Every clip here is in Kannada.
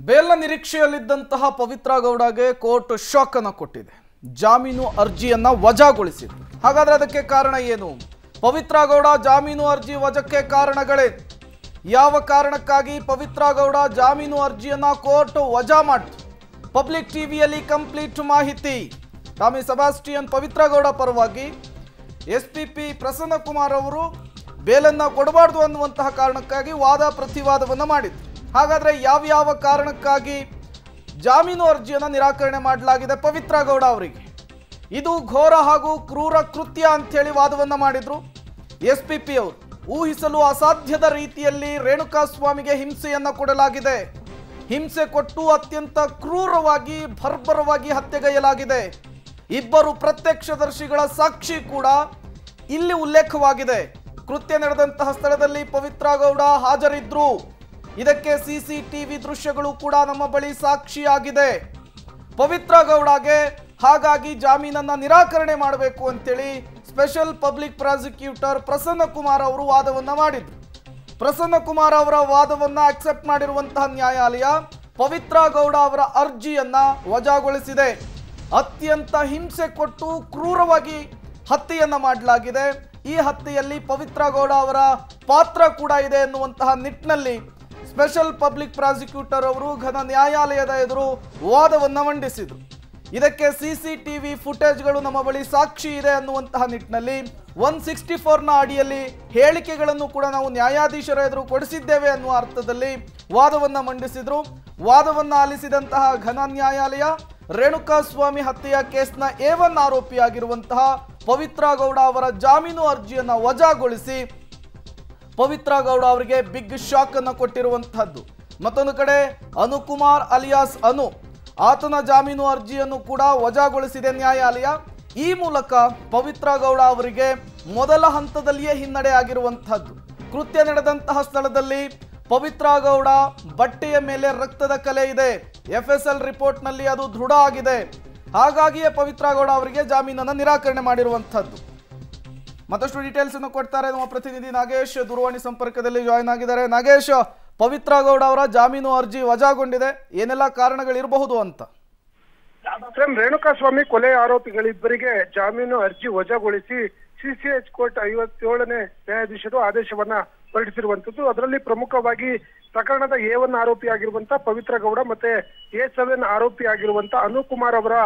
ಬೇಲ್ನ ನಿರೀಕ್ಷೆಯಲ್ಲಿದ್ದಂತಹ ಪವಿತ್ರ ಗೌಡಗೆ ಕೋರ್ಟ್ ಶಾಕ್ ಅನ್ನು ಕೊಟ್ಟಿದೆ. ಜಾಮೀನು ಅರ್ಜಿಯನ್ನ ವಜಾಗೊಳಿಸಿದೆ. ಹಾಗಾದ್ರೆ ಅದಕ್ಕೆ ಕಾರಣ ಏನು? ಪವಿತ್ರ ಗೌಡ ಜಾಮೀನು ಅರ್ಜಿ ವಜಾಕ್ಕೆ ಕಾರಣಗಳೇನು? ಯಾವ ಕಾರಣಕ್ಕಾಗಿ ಪವಿತ್ರ ಗೌಡ ಜಾಮೀನು ಅರ್ಜಿಯನ್ನ ಕೋರ್ಟ್ ವಜಾ ಮಾಡಿತು? ಪಬ್ಲಿಕ್ ಟಿವಿಯಲ್ಲಿ ಕಂಪ್ಲೀಟ್ ಮಾಹಿತಿ. ಟಾಮಿ ಸೆಬಾಸ್ಟಿಯನ್ ಪವಿತ್ರ ಗೌಡ ಪರವಾಗಿ ಎಸ್ಪಿಪಿ ಪ್ರಸನ್ನ ಕುಮಾರ್ ಅವರು ಬೇಲನ್ನ ಕೊಡಬಾರದು ಅನ್ನುವಂತಹ ಕಾರಣಕ್ಕಾಗಿ ವಾದ ಪ್ರತಿವಾದವನ್ನು ಮಾಡಿದ್ರು. ಹಾಗಾದ್ರೆ ಯಾವ ಕಾರಣಕ್ಕಾಗಿ ಜಾಮೀನು ಅರ್ಜಿಯನ್ನು ನಿರಾಕರಣೆ ಮಾಡಲಾಗಿದೆ ಪವಿತ್ರ ಗೌಡ ಅವರಿಗೆ? ಇದು ಘೋರ ಹಾಗೂ ಕ್ರೂರ ಕೃತ್ಯ ಅಂತೇಳಿ ವಾದವನ್ನು ಮಾಡಿದ್ರು ಎಸ್ಪಿಪಿ ಅವರು. ಊಹಿಸಲು ಅಸಾಧ್ಯದ ರೀತಿಯಲ್ಲಿ ರೇಣುಕಾಸ್ವಾಮಿಗೆ ಹಿಂಸೆಯನ್ನು ಕೊಡಲಾಗಿದೆ. ಹಿಂಸೆ ಕೊಟ್ಟು ಅತ್ಯಂತ ಕ್ರೂರವಾಗಿ ಬರ್ಬರವಾಗಿ ಹತ್ಯೆಗೈಯಲಾಗಿದೆ. ಇಬ್ಬರು ಪ್ರತ್ಯಕ್ಷದರ್ಶಿಗಳ ಸಾಕ್ಷಿ ಕೂಡ ಇಲ್ಲಿ ಉಲ್ಲೇಖವಾಗಿದೆ. ಕೃತ್ಯ ನಡೆದಂತಹ ಸ್ಥಳದಲ್ಲಿ ಪವಿತ್ರ ಗೌಡ ಹಾಜರಿದ್ರು. ಇದಕ್ಕೆ ಸಿಸಿಟಿವಿ ದೃಶ್ಯಗಳು ಕೂಡ ನಮ್ಮ ಬಳಿ ಸಾಕ್ಷಿಯಾಗಿದೆ. ಪವಿತ್ರ ಗೌಡಗೆ ಹಾಗಾಗಿ ಜಾಮೀನನ್ನ ನಿರಾಕರಣೆ ಮಾಡಬೇಕು ಅಂತೇಳಿ special public prosecutor Prasanna Kumar ಅವರು ವಾದವನ್ನ ಮಾಡಿದ್ರು. ಪ್ರಸನ್ನ ಕುಮಾರ್ ಅವರ ವಾದವನ್ನ ಅಕ್ಸೆಪ್ಟ್ ಮಾಡಿರುವಂತಹ ನ್ಯಾಯಾಲಯ ಪವಿತ್ರ ಗೌಡ ಅವರ ಅರ್ಜಿಯನ್ನ ವಜಾಗೊಳಿಸಿದೆ. ಅತ್ಯಂತ ಹಿಂಸೆ ಕೊಟ್ಟು ಕ್ರೂರವಾಗಿ ಹತ್ಯೆಯನ್ನ ಮಾಡಲಾಗಿದೆ. ಈ ಹತ್ಯೆಯಲ್ಲಿ ಪವಿತ್ರ ಗೌಡ ಅವರ ಪಾತ್ರ ಕೂಡ ಇದೆ ಎನ್ನುವಂತಹ ನಿಟ್ಟಿನಲ್ಲಿ ಸ್ಪೆಷಲ್ ಪಬ್ಲಿಕ್ ಪ್ರಾಸಿಕ್ಯೂಟರ್ ಅವರು ಘನ ನ್ಯಾಯಾಲಯದ ಎದುರು ವಾದವನ್ನು ಮಂಡಿಸಿದರು. ಇದಕ್ಕೆ ಸಿಸಿಟಿವಿ ಫುಟೇಜ್ಗಳು ನಮ್ಮ ಬಳಿ ಸಾಕ್ಷಿ ಇದೆ ಅನ್ನುವಂತಹ ನಿಟ್ಟಿನಲ್ಲಿ 164ನ ಅಡಿಯಲ್ಲಿ ಹೇಳಿಕೆಗಳನ್ನು ಕೂಡ ನಾವು ನ್ಯಾಯಾಧೀಶರ ಎದುರು ಕೊಡಿಸಿದ್ದೇವೆ ಅನ್ನುವ ಅರ್ಥದಲ್ಲಿ ವಾದವನ್ನು ಮಂಡಿಸಿದ್ರು. ವಾದವನ್ನು ಆಲಿಸಿದಂತಹ ಘನ ನ್ಯಾಯಾಲಯ ರೇಣುಕಾಸ್ವಾಮಿ ಹತ್ಯೆಯ ಕೇಸ್ನ A1 ಆರೋಪಿಯಾಗಿರುವಂತಹ ಪವಿತ್ರ ಗೌಡ ಅವರ ಜಾಮೀನು ಅರ್ಜಿಯನ್ನು ವಜಾಗೊಳಿಸಿ ಪವಿತ್ರ ಗೌಡ ಅವರಿಗೆ ಬಿಗ್ ಶಾಕ್ ಅನ್ನು ಕೊಟ್ಟಿರುವಂತಹದ್ದು. ಮತ್ತೊಂದು ಕಡೆ ಅನುಕುಮಾರ್ ಅಲಿಯಾಸ್ ಅನು ಆತನ ಜಾಮೀನು ಅರ್ಜಿಯನ್ನು ಕೂಡ ವಜಾಗೊಳಿಸಿದೆ ನ್ಯಾಯಾಲಯ. ಈ ಮೂಲಕ ಪವಿತ್ರ ಗೌಡ ಅವರಿಗೆ ಮೊದಲ ಹಂತದಲ್ಲಿಯೇ ಹಿನ್ನಡೆ ಆಗಿರುವಂತಹದ್ದು. ಕೃತ್ಯ ನಡೆದಂತಹ ಸ್ಥಳದಲ್ಲಿ ಪವಿತ್ರ ಗೌಡ ಬಟ್ಟೆಯ ಮೇಲೆ ರಕ್ತದ ಕಲೆ ಇದೆ. FSL ರಿಪೋರ್ಟ್ನಲ್ಲಿ ಅದು ದೃಢ ಆಗಿದೆ. ಹಾಗಾಗಿಯೇ ಪವಿತ್ರ ಗೌಡ ಅವರಿಗೆ ಜಾಮೀನನ್ನು ನಿರಾಕರಣೆ ಮಾಡಿರುವಂತಹದ್ದು. ಮತ್ತಷ್ಟು ಡೀಟೇಲ್ಸ್ ಅನ್ನು ಕೊಡ್ತಾರೆ ನಮ್ಮ ಪ್ರತಿನಿಧಿ ನಾಗೇಶ್, ದೂರವಾಣಿ ಸಂಪರ್ಕದಲ್ಲಿ ಜಾಯಿನ್ ಆಗಿದ್ದಾರೆ. ನಾಗೇಶ್, ಪವಿತ್ರ ಗೌಡ ಅವರ ಜಾಮೀನು ಅರ್ಜಿ ವಜಾಗೊಂಡಿದೆ, ಏನೆಲ್ಲ ಕಾರಣಗಳಿರಬಹುದು ಅಂತ? ರೇಣುಕಾಸ್ವಾಮಿ ಕೊಲೆ ಆರೋಪಿಗಳಿಬ್ಬರಿಗೆ ಜಾಮೀನು ಅರ್ಜಿ ವಜಾಗೊಳಿಸಿ CCH ಕೋರ್ಟ್ 57ನೇ ನ್ಯಾಯಾಧೀಶರು ಆದೇಶವನ್ನ ಹೊರಡಿಸಿರುವಂತದ್ದು. ಅದರಲ್ಲಿ ಪ್ರಮುಖವಾಗಿ ಪ್ರಕರಣದ A1 ಆರೋಪಿ ಆಗಿರುವಂತ ಪವಿತ್ರ ಗೌಡ ಮತ್ತೆ A7 ಆರೋಪಿ ಆಗಿರುವಂತ ಅನುಕುಮಾರ್ ಅವರ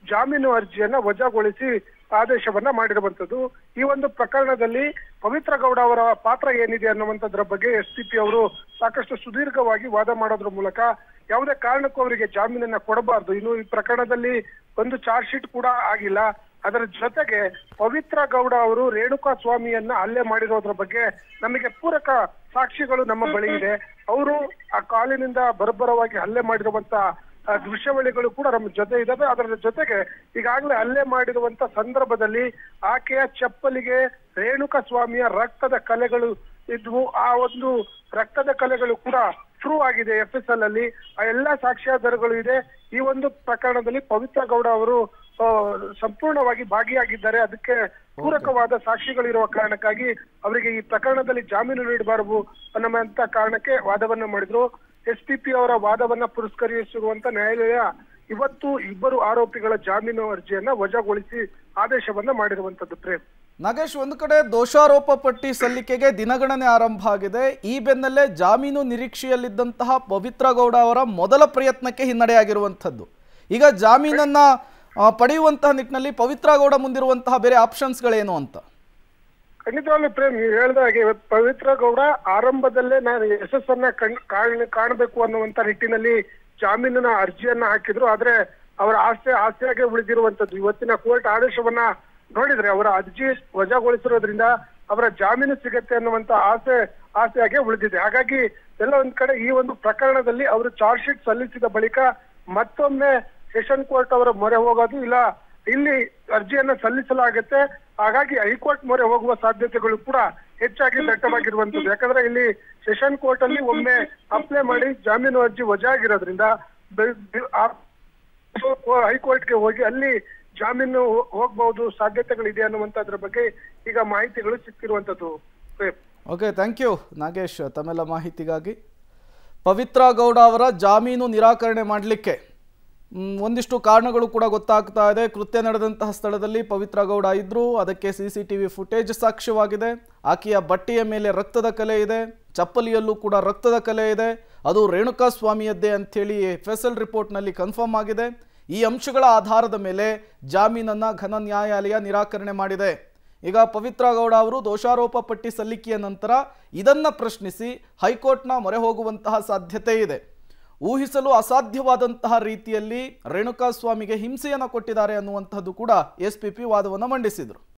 ಜಾಮೀನು ಅರ್ಜಿಯನ್ನ ವಜಾಗೊಳಿಸಿ ಆದೇಶವನ್ನ ಮಾಡಿರುವಂತದ್ದು. ಈ ಒಂದು ಪ್ರಕರಣದಲ್ಲಿ ಪವಿತ್ರ ಗೌಡ ಅವರ ಪಾತ್ರ ಏನಿದೆ ಅನ್ನುವಂಥದ್ರ ಬಗ್ಗೆ SPP ಅವರು ಸಾಕಷ್ಟು ಸುದೀರ್ಘವಾಗಿ ವಾದ ಮಾಡೋದ್ರ ಮೂಲಕ ಯಾವುದೇ ಕಾರಣಕ್ಕೂ ಅವರಿಗೆ ಜಾಮೀನನ್ನ ಕೊಡಬಾರದು. ಇನ್ನು ಈ ಪ್ರಕರಣದಲ್ಲಿ ಒಂದು ಚಾರ್ಜ್ ಶೀಟ್ ಕೂಡ ಆಗಿಲ್ಲ. ಅದರ ಜೊತೆಗೆ ಪವಿತ್ರ ಗೌಡ ಅವರು ರೇಣುಕಾ ಸ್ವಾಮಿಯನ್ನ ಹಲ್ಲೆ ಮಾಡಿರೋದ್ರ ಬಗ್ಗೆ ನಮಗೆ ಪೂರಕ ಸಾಕ್ಷಿಗಳು ನಮ್ಮ ಬಳಿ ಇದೆ. ಅವರು ಆ ಕಾಲಿನಿಂದ ಬರ್ಬರವಾಗಿ ಹಲ್ಲೆ ಮಾಡಿರುವಂತ ದೃಶ್ಯಾವಳಿಗಳು ಕೂಡ ನಮ್ಮ ಜೊತೆ ಇದಾವೆ. ಅದರ ಜೊತೆಗೆ ಈಗಾಗಲೇ ಹಲ್ಲೆ ಮಾಡಿರುವಂತ ಸಂದರ್ಭದಲ್ಲಿ ಆಕೆಯ ಚಪ್ಪಲಿಗೆ ರೇಣುಕಾ ಸ್ವಾಮಿಯ ರಕ್ತದ ಕಲೆಗಳು ಇದ್ವು. ಆ ಒಂದು ರಕ್ತದ ಕಲೆಗಳು ಕೂಡ ಪ್ರೂವ್ ಆಗಿದೆ FSL ಅಲ್ಲಿ. ಆ ಎಲ್ಲಾ ಸಾಕ್ಷ್ಯಾಧಾರಗಳು ಇದೆ. ಈ ಒಂದು ಪ್ರಕರಣದಲ್ಲಿ ಪವಿತ್ರ ಗೌಡ ಅವರು ಸಂಪೂರ್ಣವಾಗಿ ಭಾಗಿಯಾಗಿದ್ದಾರೆ. ಅದಕ್ಕೆ ಪೂರಕವಾದ ಸಾಕ್ಷಿಗಳಿರುವ ಕಾರಣಕ್ಕಾಗಿ ಅವರಿಗೆ ಈ ಪ್ರಕರಣದಲ್ಲಿ ಜಾಮೀನು ನೀಡಬಾರದು ಅನ್ನುವಂತ ಕಾರಣಕ್ಕೆ ವಾದವನ್ನ ಮಾಡಿದ್ರು. SPP ಅವರ ವಾದವನ್ನ ಪುರಸ್ಕರಿಸಿರುವಂತ ನ್ಯಾಯಾಲಯ ಇವತ್ತು ಇಬ್ಬರು ಆರೋಪಿಗಳ ಜಾಮೀನು ಅರ್ಜಿಯನ್ನ ವಜಾಗೊಳಿಸಿ ಆದೇಶವನ್ನ ಮಾಡಿರುವಂತದ್ದು. ಪ್ರೇಮ್, ನಾಗೇಶ್, ಒಂದು ಕಡೆ ದೋಷಾರೋಪ ಪಟ್ಟಿ ಸಲ್ಲಿಕೆಗೆ ದಿನಗಣನೆ ಆರಂಭ ಆಗಿದೆ. ಈ ಬೆನ್ನಲ್ಲೇ ಜಾಮೀನು ನಿರೀಕ್ಷೆಯಲ್ಲಿದ್ದಂತಹ ಪವಿತ್ರ ಗೌಡ ಅವರ ಮೊದಲ ಪ್ರಯತ್ನಕ್ಕೆ ಹಿನ್ನಡೆಯಾಗಿರುವಂಥದ್ದು. ಈಗ ಜಾಮೀನನ್ನ ಪಡೆಯುವಂತಹ ನಿಟ್ಟಿನಲ್ಲಿ ಪವಿತ್ರ ಗೌಡ ಮುಂದಿರುವಂತಹ ಬೇರೆ ಆಪ್ಷನ್ಸ್ಗಳೇನು ಅಂತ? ಖಂಡಿತವಾಗ್ಲೂ ಪ್ರೇಮ್, ನೀವು ಹೇಳಿದ ಹಾಗೆ ಪವಿತ್ರ ಗೌಡ ಆರಂಭದಲ್ಲೇ ನಾನು ಯಶಸ್ಸನ್ನ ಕಾಣಬೇಕು ಅನ್ನುವಂತ ನಿಟ್ಟಿನಲ್ಲಿ ಜಾಮೀನಿನ ಅರ್ಜಿಯನ್ನ ಹಾಕಿದ್ರು. ಆದ್ರೆ ಅವರ ಆಸ್ತಿಯಾಗೆ ಉಳಿದಿರುವಂತದ್ದು. ಇವತ್ತಿನ ಕೋರ್ಟ್ ಆದೇಶವನ್ನ ನೋಡಿದ್ರೆ ಅವರ ಅರ್ಜಿ ವಜಾಗೊಳಿಸಿರೋದ್ರಿಂದ ಅವರ ಜಾಮೀನು ಸಿಗತ್ತೆ ಅನ್ನುವಂತ ಆಸೆಯಾಗೆ ಉಳಿದಿದೆ. ಹಾಗಾಗಿ ಎಲ್ಲ ಒಂದ್ ಕಡೆ ಈ ಒಂದು ಪ್ರಕರಣದಲ್ಲಿ ಅವರು ಚಾರ್ಜ್ ಶೀಟ್ ಸಲ್ಲಿಸಿದ ಬಳಿಕ ಮತ್ತೊಮ್ಮೆ ಸೆಷನ್ ಕೋರ್ಟ್ ಅವರ ಮೊರೆ ಹೋಗೋದು ಇಲ್ಲ, ಇಲ್ಲಿ ಅರ್ಜಿಯನ್ನ ಸಲ್ಲಿಸಲಾಗುತ್ತೆ. ಹಾಗಾಗಿ ಹೈಕೋರ್ಟ್ ಮೊರೆ ಹೋಗುವ ಸಾಧ್ಯತೆಗಳು ಕೂಡ ಹೆಚ್ಚಾಗಿ ದಟ್ಟವಾಗಿರುವಂತದ್ದು. ಯಾಕಂದ್ರೆ ಇಲ್ಲಿ ಸೆಷನ್ ಕೋರ್ಟ್ ಅಲ್ಲಿ ಒಮ್ಮೆ ಅಪ್ಲೈ ಮಾಡಿ ಜಾಮೀನು ಅರ್ಜಿ ವಜಾ ಆಗಿರೋದ್ರಿಂದ ಹೈಕೋರ್ಟ್ಗೆ ಹೋಗಿ ಅಲ್ಲಿ ಜಾಮೀನು ಹೋಗಬಹುದು ಸಾಧ್ಯತೆಗಳಿದೆ ಅನ್ನುವಂಥದ್ರ ಬಗ್ಗೆ ಈಗ ಮಾಹಿತಿಗಳು ಸಿಕ್ಕಿರುವಂತದ್ದು. ಓಕೆ, ಥ್ಯಾಂಕ್ ಯು ನಾಗೇಶ್ ತಮ್ಮೆಲ್ಲ ಮಾಹಿತಿಗಾಗಿ. ಪವಿತ್ರ ಗೌಡ ಅವರ ಜಾಮೀನು ನಿರಾಕರಣೆ ಮಾಡಲಿಕ್ಕೆ ಒಂದಿಷ್ಟು ಕಾರಣಗಳು ಕೂಡ ಗೊತ್ತಾಗ್ತಾ ಇದೆ. ಕೃತ್ಯ ನಡೆದಂತಹ ಸ್ಥಳದಲ್ಲಿ ಪವಿತ್ರ ಗೌಡ ಇದ್ದರು, ಅದಕ್ಕೆ CCTV ಫುಟೇಜ್ ಸಾಕ್ಷ್ಯವಾಗಿದೆ. ಆಕೆಯ ಬಟ್ಟೆಯ ಮೇಲೆ ರಕ್ತದ ಕಲೆ ಇದೆ, ಚಪ್ಪಲಿಯಲ್ಲೂ ಕೂಡ ರಕ್ತದ ಕಲೆ ಇದೆ, ಅದು ರೇಣುಕಾ ಸ್ವಾಮಿಯದ್ದೇ ಅಂಥೇಳಿ FSL ರಿಪೋರ್ಟ್ನಲ್ಲಿ ಕನ್ಫರ್ಮ್ ಆಗಿದೆ. ಈ ಅಂಶಗಳ ಆಧಾರದ ಮೇಲೆ ಜಾಮೀನನ್ನು ಘನ ನ್ಯಾಯಾಲಯ ನಿರಾಕರಣೆ ಮಾಡಿದೆ. ಈಗ ಪವಿತ್ರ ಗೌಡ ಅವರು ದೋಷಾರೋಪ ಪಟ್ಟಿ ಸಲ್ಲಿಕೆಯ ನಂತರ ಇದನ್ನು ಪ್ರಶ್ನಿಸಿ ಹೈಕೋರ್ಟ್ನ ಮೊರೆ ಹೋಗುವಂತಹ ಸಾಧ್ಯತೆ ಇದೆ. ಊಹಿಸಲು ಅಸಾಧ್ಯವಾದಂತಹ ರೀತಿಯಲ್ಲಿ ರೇಣುಕಾ ಸ್ವಾಮಿಗೆ ಹಿಂಸೆಯನ್ನು ಕೊಟ್ಟಿದ್ದಾರೆ ಅನ್ನುವಂಥದ್ದು ಕೂಡ SPP ವಾದವನ್ನು ಮಂಡಿಸಿದರು.